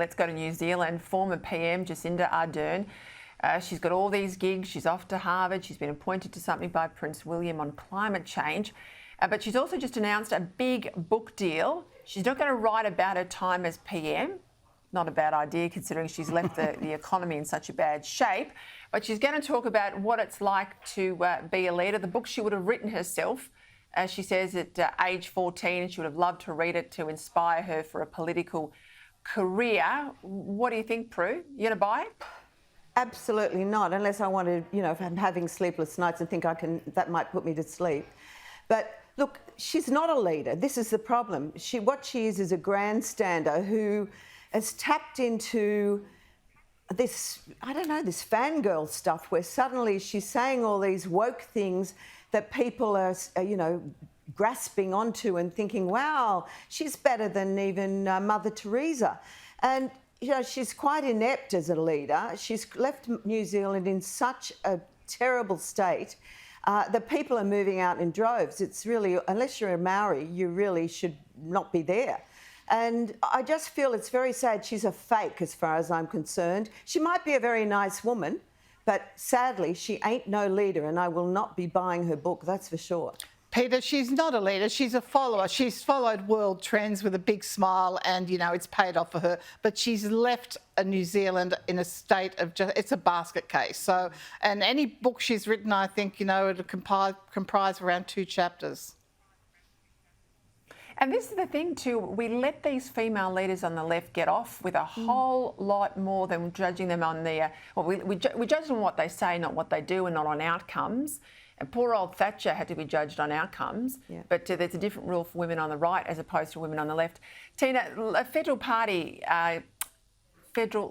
Let's go to New Zealand. Former PM Jacinda Ardern. She's got all these gigs. She's off to Harvard. She's been appointed to something by Prince William on climate change. But she's also just announced a big book deal. She's not going to write about her time as PM. Not a bad idea considering she's left the economy in such a bad shape. But she's going to talk about what it's like to be a leader. The book she would have written herself, as she says, at age 14, and she would have loved to read it to inspire her for a political career. What do you think, Prue? You going to buy it? Absolutely not, unless I want to, if I'm having sleepless nights and think that might put me to sleep. But look, she's not a leader. This is the problem. What she is a grandstander who has tapped into this, this fangirl stuff where suddenly she's saying all these woke things that people are grasping onto and thinking, wow, she's better than even Mother Teresa. And, she's quite inept as a leader. She's left New Zealand in such a terrible state that people are moving out in droves. It's really, unless you're a Maori, you really should not be there. And I just feel it's very sad. She's a fake as far as I'm concerned. She might be a very nice woman, but sadly, she ain't no leader, and I will not be buying her book, that's for sure. Peter, she's not a leader, she's a follower. She's followed world trends with a big smile and, it's paid off for her. But she's left New Zealand in a state of it's a basket case. So, and any book she's written, I think, it'll comprise around 2 chapters. And this is the thing too, we let these female leaders on the left get off with a whole lot more than judging them on their, we judge them on what they say, not what they do, and not on outcomes. And poor old Thatcher had to be judged on outcomes, but there's a different rule for women on the right as opposed to women on the left. Tina, a Federal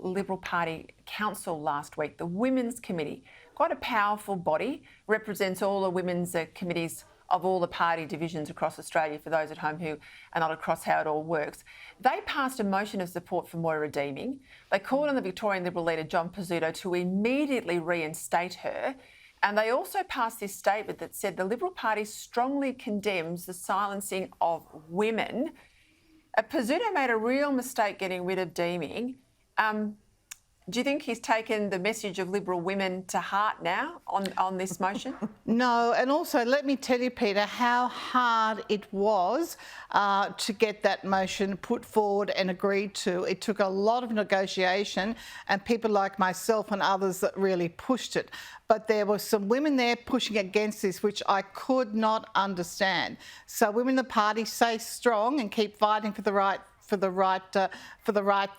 Liberal Party Council last week, the Women's Committee, quite a powerful body, represents all the women's committees of all the party divisions across Australia, for those at home who are not across how it all works. They passed a motion of support for Moira Deeming. They called on the Victorian Liberal leader, John Pizzuto, to immediately reinstate her. And they also passed this statement that said the Liberal Party strongly condemns the silencing of women. Pizzuto made a real mistake getting rid of Deeming. Do you think he's taken the message of Liberal women to heart now on this motion? No, and also let me tell you, Peter, how hard it was to get that motion put forward and agreed to. It took a lot of negotiation and people like myself and others that really pushed it. But there were some women there pushing against this, which I could not understand. So women in the party stay strong and keep fighting for the right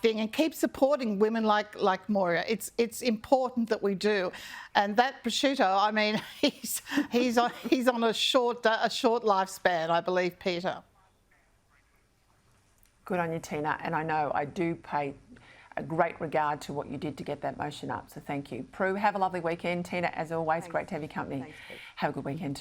thing and keep supporting women like Moira. It's important that we do. And that prosciutto, I mean, he's on a short lifespan, I believe, Peter. Good on you, Tina. And I know I do pay a great regard to what you did to get that motion up. So thank you. Prue, have a lovely weekend. Tina, as always, great to have your company. Thanks, have a good weekend too.